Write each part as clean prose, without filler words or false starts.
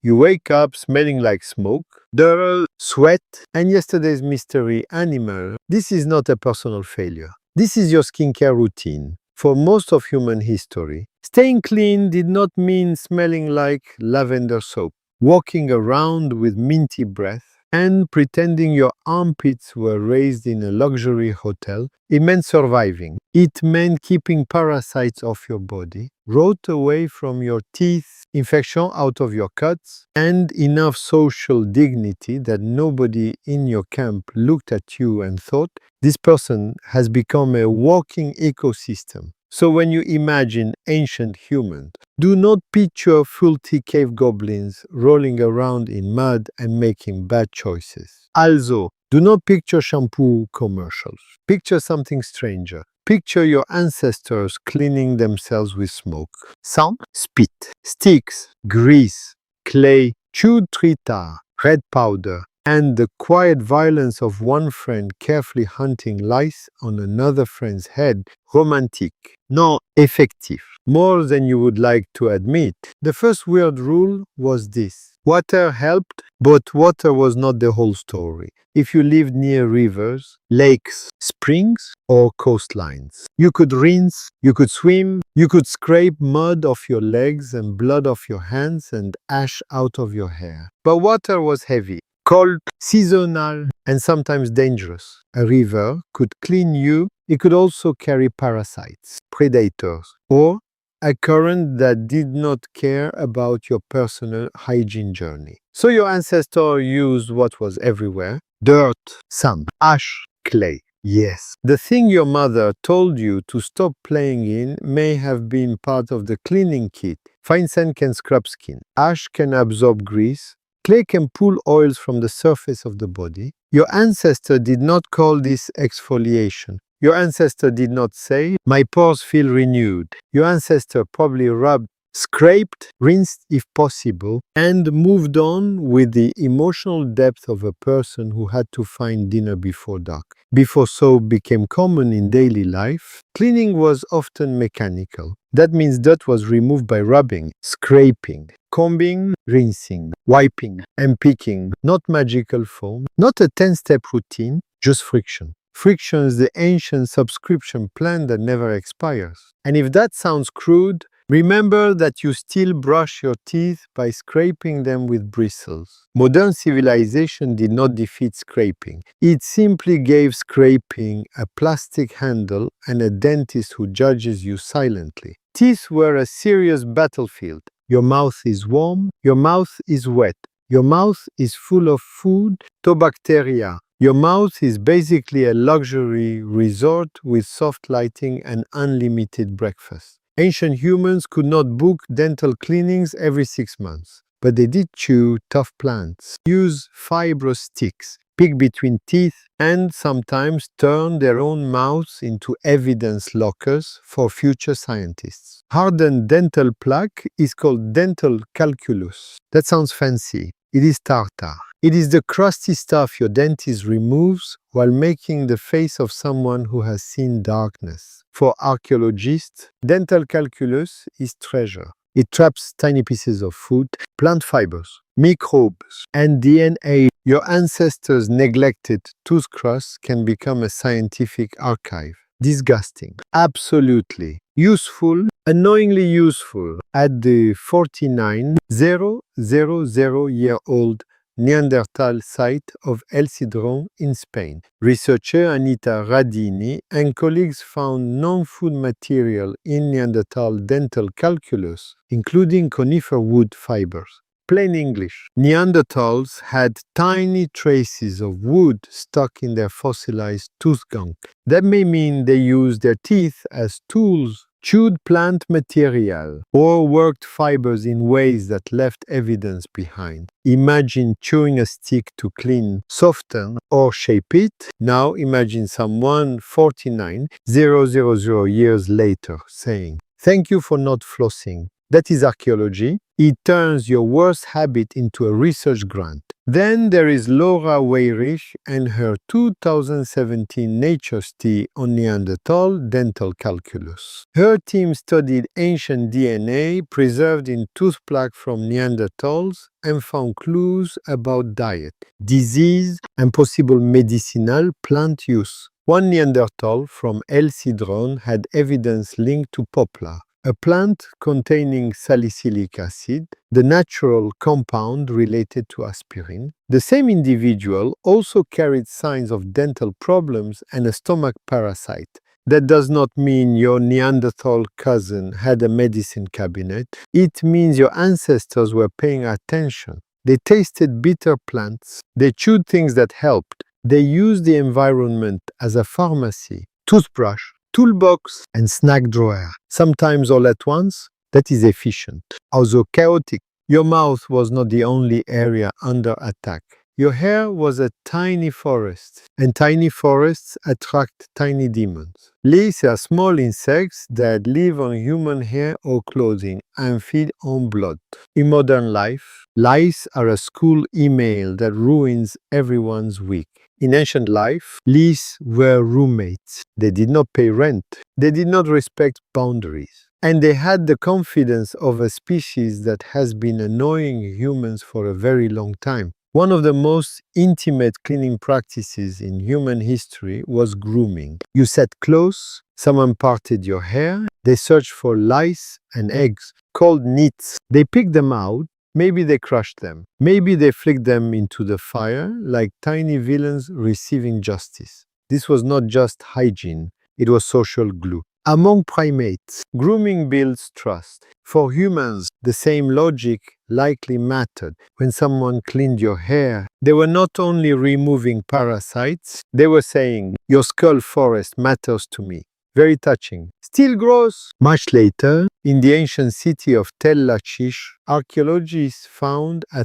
You wake up smelling like smoke, dirt, sweat, and yesterday's mystery animal. This is not a personal failure. This is your skincare routine. For most of human history, staying clean did not mean smelling like lavender soap, walking around with minty breath, and pretending your armpits were raised in a luxury hotel. It meant surviving. It meant keeping parasites off your body, rot away from your teeth, infection out of your cuts, and enough social dignity that nobody in your camp looked at you and thought, this person has become a walking ecosystem. So when you imagine ancient humans, do not picture filthy cave goblins rolling around in mud and making bad choices. Also, do not picture shampoo commercials. Picture something stranger. Picture your ancestors cleaning themselves with smoke, sound, spit, sticks, grease, clay, chewed tree tar, red powder, and the quiet violence of one friend carefully hunting lice on another friend's head. Romantic, no, effective, more than you would like to admit. The first weird rule was this. Water helped, but water was not the whole story. If you lived near rivers, lakes, springs, or coastlines, you could rinse, you could swim, you could scrape mud off your legs and blood off your hands and ash out of your hair. But water was heavy, cold, seasonal, and sometimes dangerous. A river could clean you. It could also carry parasites, predators, or a current that did not care about your personal hygiene journey. So your ancestors used what was everywhere: dirt, sand, ash, clay. Yes, the thing your mother told you to stop playing in may have been part of the cleaning kit. Fine sand can scrub skin. Ash can absorb grease. Clay can pull oils from the surface of the body. Your ancestor did not call this exfoliation. Your ancestor did not say, my pores feel renewed. Your ancestor probably rubbed, scraped, rinsed if possible, and moved on with the emotional depth of a person who had to find dinner before dark. Before soap became common in daily life, cleaning was often mechanical. That means dirt was removed by rubbing, scraping, combing, rinsing, wiping, and picking. Not magical foam, not a 10-step routine, just friction. Friction is the ancient subscription plan that never expires. And if that sounds crude, remember that you still brush your teeth by scraping them with bristles. Modern civilization did not defeat scraping. It simply gave scraping a plastic handle and a dentist who judges you silently. Teeth were a serious battlefield. Your mouth is warm, your mouth is wet, your mouth is full of food, bacteria. Your mouth is basically a luxury resort with soft lighting and unlimited breakfast. Ancient humans could not book dental cleanings every 6 months, but they did chew tough plants, use fibrous sticks, pick between teeth, and sometimes turn their own mouths into evidence lockers for future scientists. Hardened dental plaque is called dental calculus. That sounds fancy. It is tartar. It is the crusty stuff your dentist removes while making the face of someone who has seen darkness. For archaeologists, dental calculus is treasure. It traps tiny pieces of food, plant fibers, microbes, and DNA. Your ancestors' neglected toothbrush can become a scientific archive. Disgusting. Absolutely. Useful. Annoyingly useful. At the 49,000-year-old Neanderthal site of El Cidrón in Spain. Researcher Anita Radini and colleagues found non-food material in Neanderthal dental calculus, including conifer wood fibers. Plain English. Neanderthals had tiny traces of wood stuck in their fossilized tooth gunk. That may mean they used their teeth as tools, chewed plant material, or worked fibers in ways that left evidence behind. Imagine chewing a stick to clean, soften, or shape it. Now imagine someone 49,000 years later saying, "Thank you for not flossing." That is archaeology. It turns your worst habit into a research grant. Then there is Laura Weyrich and her 2017 Nature study on Neanderthal dental calculus. Her team studied ancient DNA preserved in tooth plaque from Neanderthals and found clues about diet, disease, and possible medicinal plant use. One Neanderthal from El Cidrón had evidence linked to poplar, a plant containing salicylic acid, the natural compound related to aspirin. The same individual also carried signs of dental problems and a stomach parasite. That does not mean your Neanderthal cousin had a medicine cabinet. It means your ancestors were paying attention. They tasted bitter plants. They chewed things that helped. They used the environment as a pharmacy, toothbrush, toolbox, and snack drawer, sometimes all at once. That is efficient. Although chaotic, your mouth was not the only area under attack. Your hair was a tiny forest, and tiny forests attract tiny demons. Lice are small insects that live on human hair or clothing and feed on blood. In modern life, lice are a school email that ruins everyone's week. In ancient life, lice were roommates. They did not pay rent. They did not respect boundaries. And they had the confidence of a species that has been annoying humans for a very long time. One of the most intimate cleaning practices in human history was grooming. You sat close, someone parted your hair, they searched for lice and eggs, called nits. They picked them out. Maybe they crushed them. Maybe they flicked them into the fire like tiny villains receiving justice. This was not just hygiene, it was social glue. Among primates, grooming builds trust. For humans, the same logic likely mattered. When someone cleaned your hair, they were not only removing parasites, they were saying, "Your skull forest matters to me." Very touching. Still gross. Much later, in the ancient city of Tel Lachish, archaeologists found a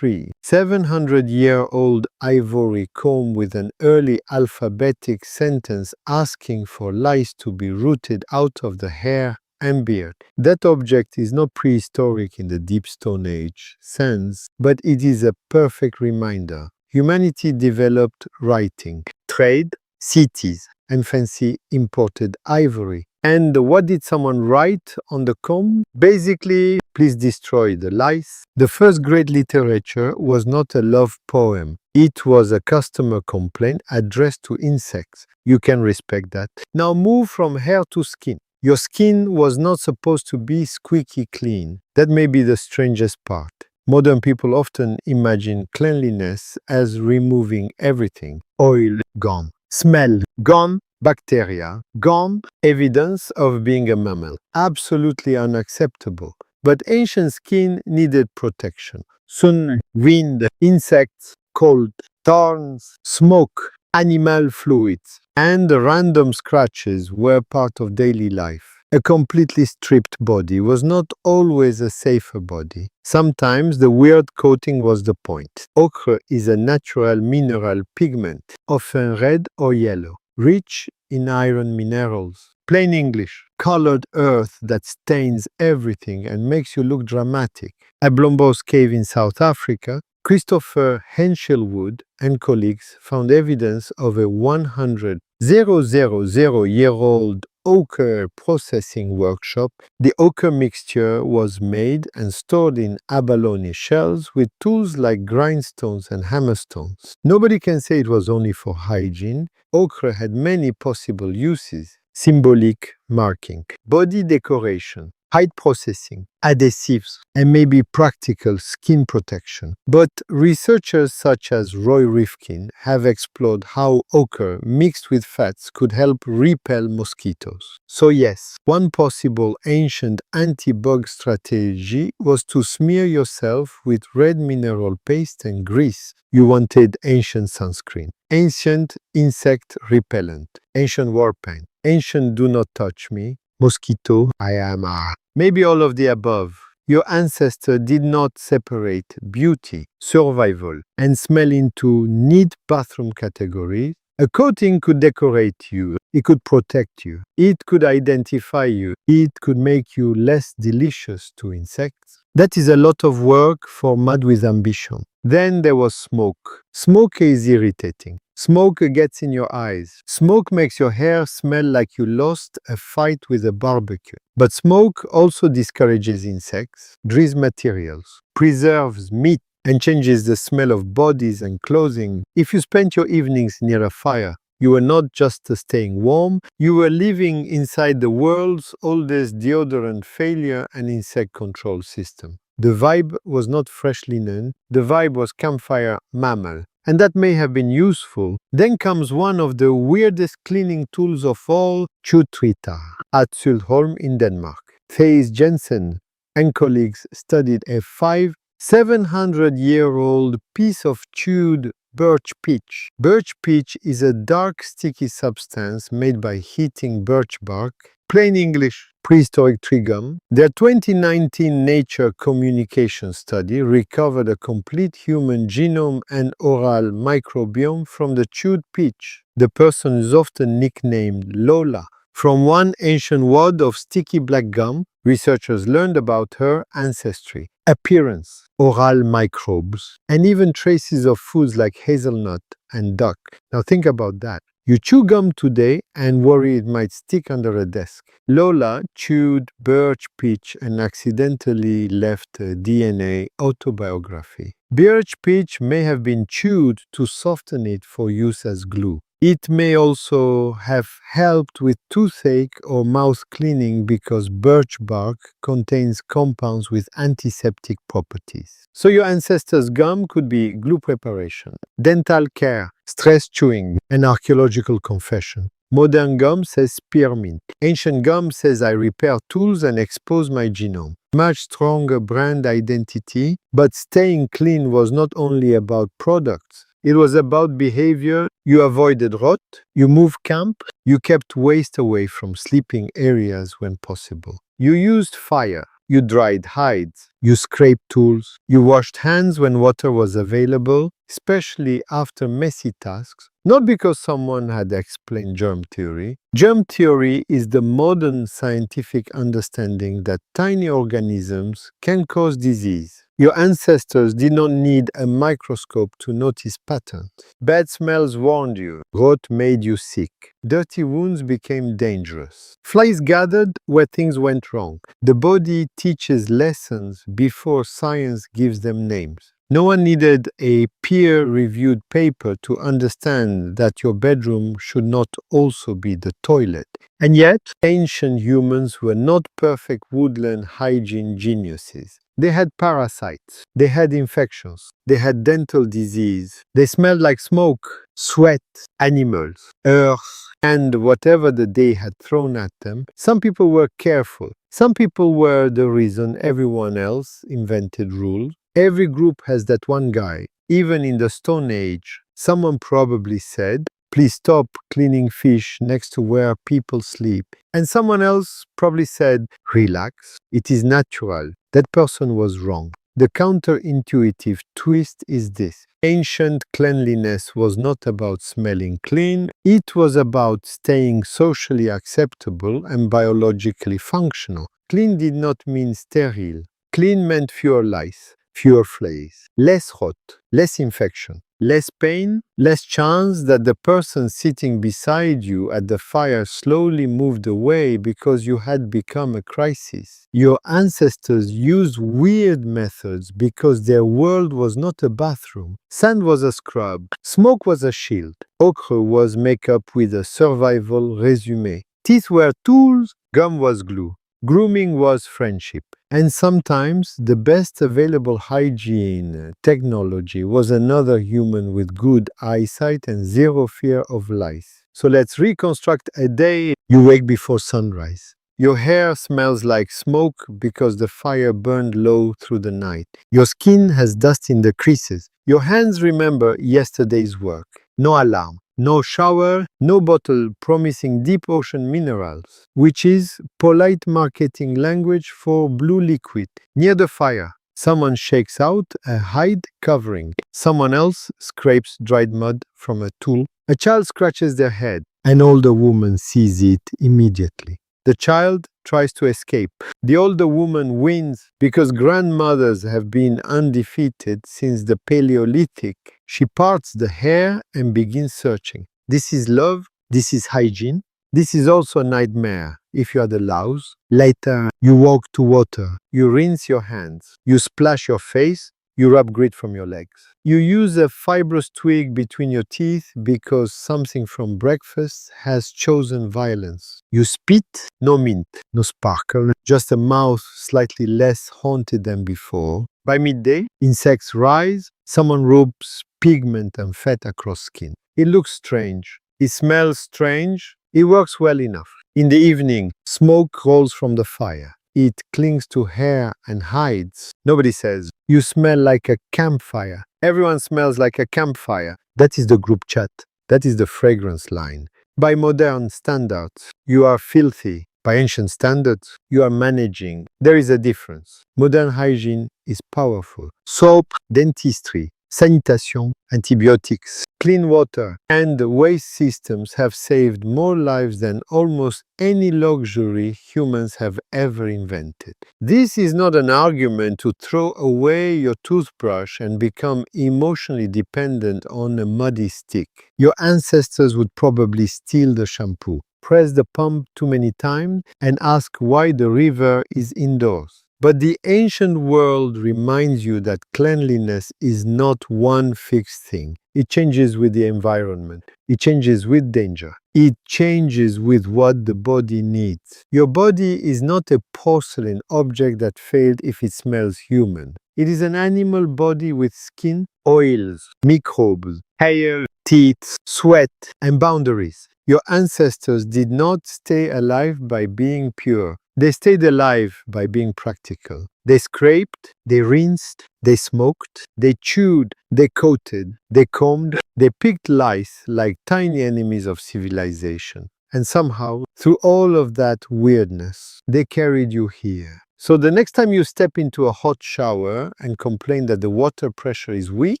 700-year-old ivory comb with an early alphabetic sentence asking for lice to be rooted out of the hair and beard. That object is not prehistoric in the Deep Stone Age sense, but it is a perfect reminder. Humanity developed writing, trade, cities, and fancy imported ivory. And what did someone write on the comb? Basically, please destroy the lice. The first great literature was not a love poem. It was a customer complaint addressed to insects. You can respect that. Now move from hair to skin. Your skin was not supposed to be squeaky clean. That may be the strangest part. Modern people often imagine cleanliness as removing everything. Oil, gone. Smell, gone. Bacteria, gone. Evidence of being a mammal. Absolutely unacceptable. But ancient skin needed protection. Sun, wind, insects, cold, thorns, smoke, animal fluids, and the random scratches were part of daily life. A completely stripped body was not always a safer body. Sometimes the weird coating was the point. Ochre is a natural mineral pigment, often red or yellow, rich in iron minerals. Plain English, colored earth that stains everything and makes you look dramatic. At Blombos Cave in South Africa, Christopher Henshelwood and colleagues found evidence of a 100,000-year-old ochre processing workshop. The ochre mixture was made and stored in abalone shells with tools like grindstones and hammerstones. Nobody can say it was only for hygiene. Ochre had many possible uses: symbolic marking, body decoration, hide processing, adhesives, and maybe practical skin protection. But researchers such as Roy Rifkin have explored how ochre mixed with fats could help repel mosquitoes. So yes, one possible ancient anti-bug strategy was to smear yourself with red mineral paste and grease. You wanted ancient sunscreen, ancient insect repellent, ancient war paint, ancient do not touch me, mosquito, I am a. Maybe all of the above. Your ancestor did not separate beauty, survival, and smell into neat bathroom categories. A coating could decorate you, it could protect you, it could identify you, it could make you less delicious to insects. That is a lot of work for mad with ambition. Then there was smoke. Smoke is irritating. Smoke gets in your eyes. Smoke makes your hair smell like you lost a fight with a barbecue. But smoke also discourages insects, dries materials, preserves meat, and changes the smell of bodies and clothing. If you spent your evenings near a fire, you were not just staying warm, you were living inside the world's oldest deodorant failure and insect control system. The vibe was not fresh linen, the vibe was campfire mammal. And that may have been useful. Then comes one of the weirdest cleaning tools of all, toothbrushes, at Sydholm in Denmark. Theis Jensen and colleagues studied a 700-year-old piece of chewed birch pitch. Birch pitch is a dark, sticky substance made by heating birch bark. Plain English, prehistoric tree gum. Their 2019 Nature Communication study recovered a complete human genome and oral microbiome from the chewed pitch. The person is often nicknamed Lola. From one ancient wad of sticky black gum, researchers learned about her ancestry, appearance, oral microbes, and even traces of foods like hazelnut and duck. Now think about that. You chew gum today and worry it might stick under a desk. Lola chewed birch pitch and accidentally left a DNA autobiography. Birch pitch may have been chewed to soften it for use as glue. It may also have helped with toothache or mouth cleaning because birch bark contains compounds with antiseptic properties. So your ancestors' gum could be glue preparation, dental care, stress chewing, and archaeological confession. Modern gum says spearmint. Ancient gum says I repair tools and expose my genome. Much stronger brand identity, but staying clean was not only about products. It was about behavior. You avoided rot, you moved camp, you kept waste away from sleeping areas when possible. You used fire, you dried hides, you scraped tools, you washed hands when water was available, especially after messy tasks, not because someone had explained germ theory. Germ theory is the modern scientific understanding that tiny organisms can cause disease. Your ancestors did not need a microscope to notice patterns. Bad smells warned you. Rot made you sick. Dirty wounds became dangerous. Flies gathered where things went wrong. The body teaches lessons before science gives them names. No one needed a peer-reviewed paper to understand that your bedroom should not also be the toilet. And yet, ancient humans were not perfect woodland hygiene geniuses. They had parasites, they had infections, they had dental disease, they smelled like smoke, sweat, animals, earth, and whatever the day had thrown at them. Some people were careful. Some people were the reason everyone else invented rules. Every group has that one guy. Even in the Stone Age, someone probably said, please stop cleaning fish next to where people sleep. And someone else probably said, relax, it is natural. That person was wrong. The counterintuitive twist is this. Ancient cleanliness was not about smelling clean. It was about staying socially acceptable and biologically functional. Clean did not mean sterile. Clean meant fewer lice, fewer fleas, less rot, less infection, less pain, less chance that the person sitting beside you at the fire slowly moved away because you had become a crisis. Your ancestors used weird methods because their world was not a bathroom. Sand was a scrub, smoke was a shield, ochre was makeup with a survival resume. Teeth were tools, gum was glue. Grooming was friendship. And sometimes the best available hygiene technology was another human with good eyesight and zero fear of lice. So let's reconstruct a day. You wake before sunrise. Your hair smells like smoke because the fire burned low through the night. Your skin has dust in the creases. Your hands remember yesterday's work. No alarm. No shower, no bottle promising deep ocean minerals, which is polite marketing language for blue liquid. Near the fire, someone shakes out a hide covering. Someone else scrapes dried mud from a tool. A child scratches their head. An older woman sees it immediately. The child tries to escape. The older woman wins because grandmothers have been undefeated since the Paleolithic. She parts the hair and begins searching. This is love. This is hygiene. This is also a nightmare if you are the louse. Later, you walk to water. You rinse your hands. You splash your face. You rub grit from your legs. You use a fibrous twig between your teeth because something from breakfast has chosen violence. You spit, no mint, no sparkle, just a mouth slightly less haunted than before. By midday, insects rise, someone rubs pigment and fat across skin. It looks strange. It smells strange. It works well enough. In the evening, smoke rolls from the fire. It clings to hair and hides. Nobody says, "You smell like a campfire." Everyone smells like a campfire. That is the group chat. That is the fragrance line. By modern standards, you are filthy. By ancient standards, you are managing. There is a difference. Modern hygiene is powerful. Soap, dentistry, sanitation, antibiotics, clean water, and waste systems have saved more lives than almost any luxury humans have ever invented. This is not an argument to throw away your toothbrush and become emotionally dependent on a muddy stick. Your ancestors would probably steal the shampoo, press the pump too many times, and ask why the river is indoors. But the ancient world reminds you that cleanliness is not one fixed thing. It changes with the environment. It changes with danger. It changes with what the body needs. Your body is not a porcelain object that failed if it smells human. It is an animal body with skin, oils, microbes, hair, teeth, sweat, and boundaries. Your ancestors did not stay alive by being pure. They stayed alive by being practical. They scraped, they rinsed, they smoked, they chewed, they coated, they combed, they picked lice like tiny enemies of civilization. And somehow, through all of that weirdness, they carried you here. So the next time you step into a hot shower and complain that the water pressure is weak,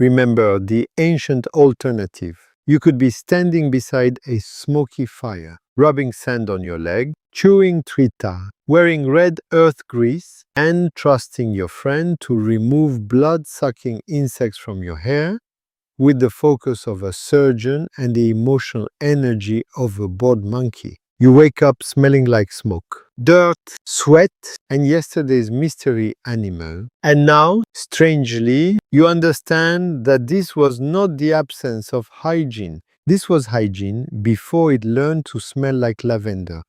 remember the ancient alternative. You could be standing beside a smoky fire, rubbing sand on your leg, chewing trita, wearing red earth grease, and trusting your friend to remove blood-sucking insects from your hair with the focus of a surgeon and the emotional energy of a bored monkey. You wake up smelling like smoke, dirt, sweat, and yesterday's mystery animal. And now, strangely, you understand that this was not the absence of hygiene. This was hygiene before it learned to smell like lavender.